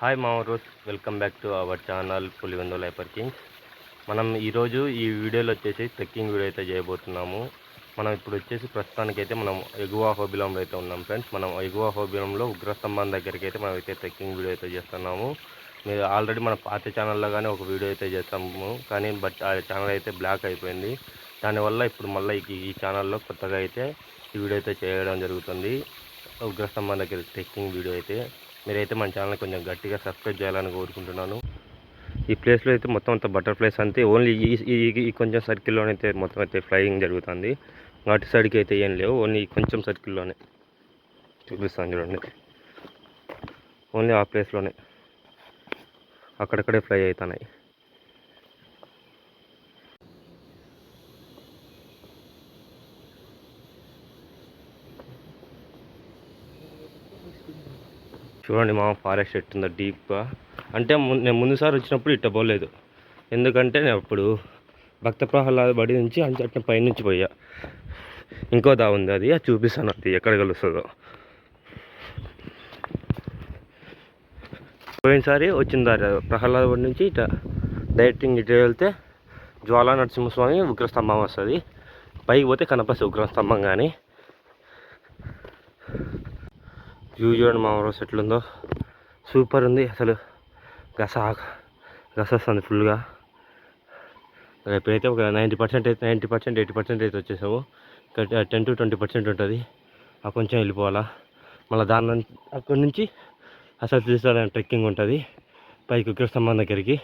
Hi మామరోస్, welcome back to our channel Pulivendula hyper kings. మనం ఈరోజు ఈ వీడియోలో వచ్చేసి ట్రెక్కింగ్ వీడియో అయితే చేయబోతున్నాము. మనం ఇప్పుడు వచ్చేసి ప్రస్తుతానికైతే మనం ఎగువ హోబిలంలో అయితే ఉన్నాం ఫ్రెండ్స్. మనం ఎగువ హోబిలంలో ఉగ్రస్తంభం దగ్గరికి అయితే మనం అయితే ట్రెక్కింగ్ వీడియో అయితే చేస్తున్నాము. మీరు ఆల్రెడీ మన పాత ఛానల్లో కానీ ఒక వీడియో అయితే చేస్తాము, కానీ బట్ ఆ ఛానల్ అయితే బ్లాక్ అయిపోయింది. దానివల్ల ఇప్పుడు మళ్ళీ ఈ ఛానల్లో కొత్తగా అయితే ఈ వీడియో అయితే చేయడం జరుగుతుంది. ఉగ్రస్తంభం దగ్గర ట్రెక్కింగ్ వీడియో అయితే మీరైతే మన ఛానల్ కొంచెం గట్టిగా సబ్స్క్రైబ్ చేయాలని కోరుకుంటున్నాను. ఈ ప్లేస్లో అయితే మొత్తం అంతా బటర్ఫ్లైస్ అంతే, ఓన్లీ ఈ కొంచెం సర్కిల్లోనైతే మొత్తం అయితే ఫ్లయింగ్ జరుగుతుంది. అటు సైడ్కి అయితే ఏం లేవు, ఓన్లీ కొంచెం సర్కిల్లోనే చూపిస్తాను చూడండి. ఓన్లీ ఆ ప్లేస్లోనే అక్కడక్కడే ఫ్లై అవుతున్నాయి. చూడండి మా ఫారెస్ట్ ఎట్టుందో డీప్గా. అంటే నేను ముందుసారి వచ్చినప్పుడు ఇట్ట పోలేదు, ఎందుకంటే నేను అప్పుడు భక్త ప్రహ్లాద బడి నుంచి అంచట్న పైనుంచి పోయా. ఇంకో దా ఉంది, అది చూపిస్తాను, అది ఎక్కడ కలుస్తుందో. పోయినసారి వచ్చిన దారి ప్రహ్లాద బడి నుంచి ఇట డైరెక్టింగ్ ఇటు వెళ్తే జ్వాలా నరసింహస్వామి ఉగ్రస్తంభం వస్తుంది. పైకి పోతే కనపస్తే ఉగ్రస్తంభం. కానీ వ్యూ చూడండి మా ఊరు ఎట్లుందో, సూపర్ ఉంది అసలు. గసొస్తుంది ఫుల్గా. ఇప్పుడైతే ఒక 90% 80% అయితే వచ్చేసాము. 10 to 20% ఉంటుంది. ఆ కొంచెం వెళ్ళిపోవాలా. మళ్ళీ దాని అక్కడి నుంచి అసలు తీసుకోవాలని ట్రెక్కింగ్ ఉంటుంది పైకి ఉగ్రస్తంభం దగ్గరికి.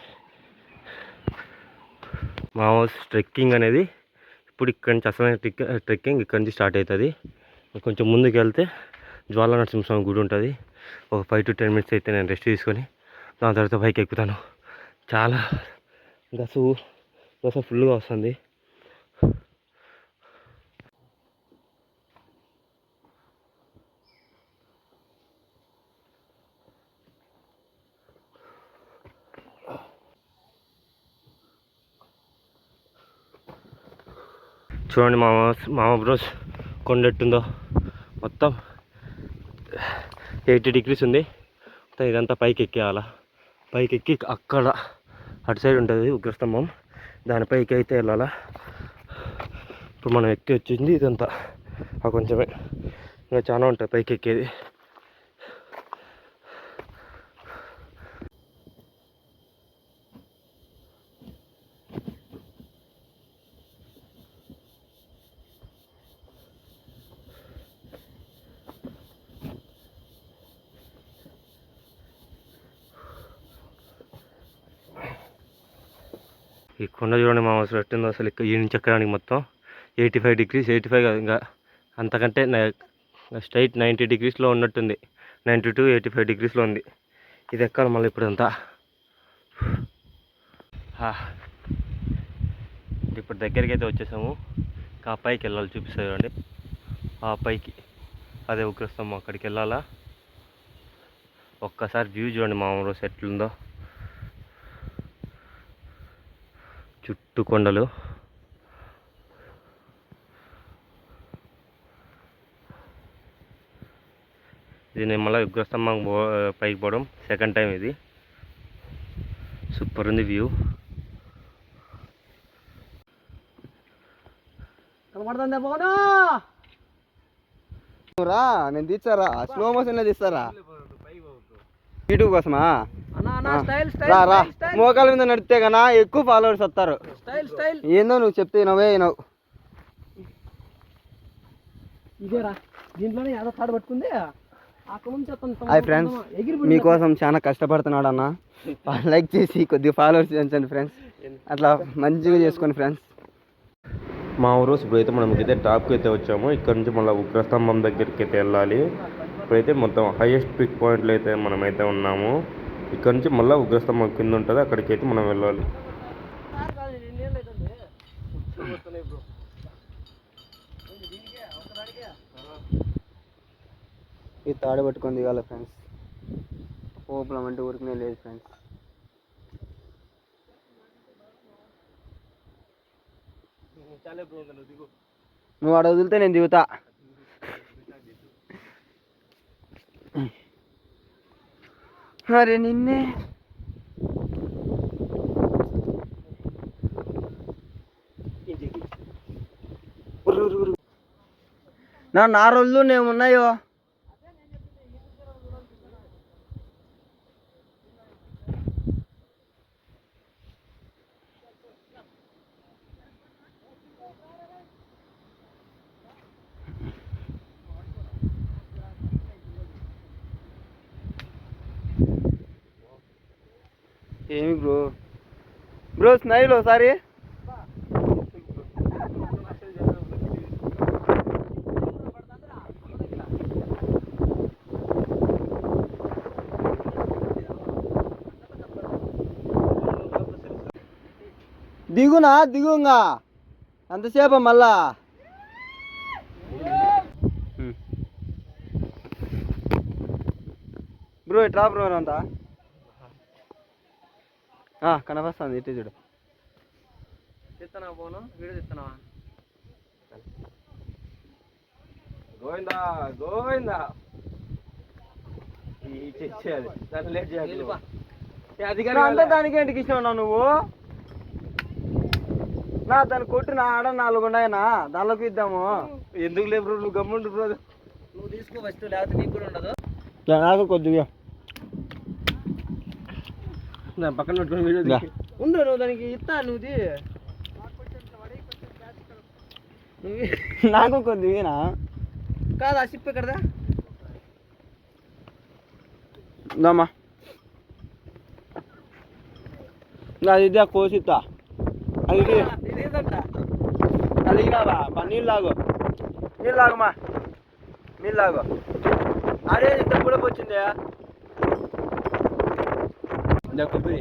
మా ట్రెక్కింగ్ అనేది ఇప్పుడు ఇక్కడి నుంచి అసలు ట్రెక్కింగ్ ఇక్కడి నుంచి స్టార్ట్ అవుతుంది. కొంచెం ముందుకు వెళ్తే జ్వాలా నరసింహస్వామి గుడి ఉంటుంది. ఒక 5 to 10 minutes అయితే నేను రెస్ట్ తీసుకొని దాని తర్వాత పైకి ఎక్కుతాను. చాలా గస ఫుల్గా వస్తుంది. చూడండి మామ బ్రోస్ కొండెట్టుందో, మొత్తం 80 degrees ఉంది. మొత్తం ఇదంతా పైకి ఎక్కేయాల. పైకి ఎక్కి అక్కడ అటు సైడ్ ఉంటుంది ఉగ్రస్తంభం, దానిపైకి అయితే వెళ్ళాలా. ఇప్పుడు మనం ఎక్కి వచ్చింది ఇదంతా కొంచెమే, ఇంకా చాలా ఉంటుంది పైకి ఎక్కేది. ఈ కొండ చూడండి మా అవసరం ఎట్టిందో అసలు. ఈ నుంచి ఎక్కడానికి మొత్తం 85 degrees, 85 ఇంకా అంతకంటే స్ట్రైట్ 90 degreesలో ఉన్నట్టుంది. 90 to 85 degreesలో ఉంది. ఇది ఎక్కాలి మళ్ళీ ఇప్పుడంతా. ఇప్పుడు దగ్గరికి అయితే వచ్చేసాము. ఆ పైకి వెళ్ళాలి, చూపిస్తాను చూడండి. ఆ పైకి అదే ఉగ్రస్తంభం, అక్కడికి వెళ్ళాలా. ఒక్కసారి వ్యూ చూడండి మా ఊరు ఎట్లుందో, చుట్టూ కొండలు. ఇది నేను మళ్ళీ ఉగ్రస్తంభం పైకి పోవడం సెకండ్ టైం. ఇది సూపర్ ఉంది వ్యూ. నేను తీస్తారా, స్లో మోషన్ లో తీస్తారా యూట్యూబ్ కోసమా? రా మోకాల మీద నడితే కన్నా ఎక్కువ ఫాలోవర్స్ వస్తారు. ఏందో నువ్వు చెప్తే నవ్వే నవ్వు. హాయ్ ఫ్రెండ్స్, మీకోసం చాలా కష్టపడుతున్నాడు అన్న. లైక్ చేసి కొద్దిగా ఫాలోవర్స్ పెంచండి ఫ్రెండ్స్. అట్లా మంచిగా చేసుకోండి ఫ్రెండ్స్. మా ఊరు ఇప్పుడైతే మనం అయితే టాప్కి అయితే వచ్చాము. ఇక్కడ నుంచి మళ్ళీ ఉగ్రస్తంభం దగ్గరికి అయితే వెళ్ళాలి. ఇప్పుడైతే మొత్తం హైయెస్ట్ పిక్ పాయింట్లో అయితే మనమైతే ఉన్నాము. ఇక్కడ నుంచి మళ్ళీ ఉగ్రస్తంభం కింద ఉంటుంది, అక్కడికి అయితే మనం వెళ్ళాలి. ఈ తాడు పట్టుకొని దిగాలి ఫ్రెండ్స్. ఓపెన్ అంటే ఊరికనే లేదు ఫ్రెండ్స్. నువ్వు ఆడ వదిలితే నేను దిగుతా. అరే నిన్నే నా రోజులు నేమున్నాయో. ఏమి బ్రో బ్రో స్మైల్ ఒకసారి. దిగునా దిగుంగా అంతసేపు మళ్ళా. బ్రో ఇట్రా బ్రో అంతా కనపస్తుంది. ఇటు చూడు. తిత్తనా పోను వీడియో తిత్తనావా? గోవిందా గోవిందా. చేయాలి దాన్ని లేట్ చేయాలి. అంతా దానికి ఏంటికి ఇష్టం నువ్వు? నా దాన్ని కొట్టి నా ఆడ 4 ఉన్నాయనా దానిలోకి ఇద్దాము. ఎందుకు లేదు బ్రో, నువ్వు గమ్ముంటు బ్రో. నువ్వు తీసుకో ఫస్ట్, లేకపోతే నీకు కూడా ఉండదు. నాకు కొద్దిగా పక్కన పెట్టుకుని వీడియో ఉండు, నువ్వు దానికి ఇస్తా. నువ్వు నాకు కొద్దిగా కాదు ఆ షిప్ ఎక్కడదా? దమ్మా అది ఇదే కోసిస్తా. అది అలిగినావా? నీళ్ళు లాగు, నీళ్ళు లాగమ్మా, నీళ్ళు లాగు. అరే ఇంత కూడా వచ్చిందే కొబ్బరి.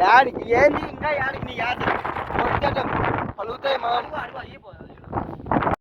యాడికి ఏంది ఇంకా యాడికి నీ యాద పలుగుతాయి మా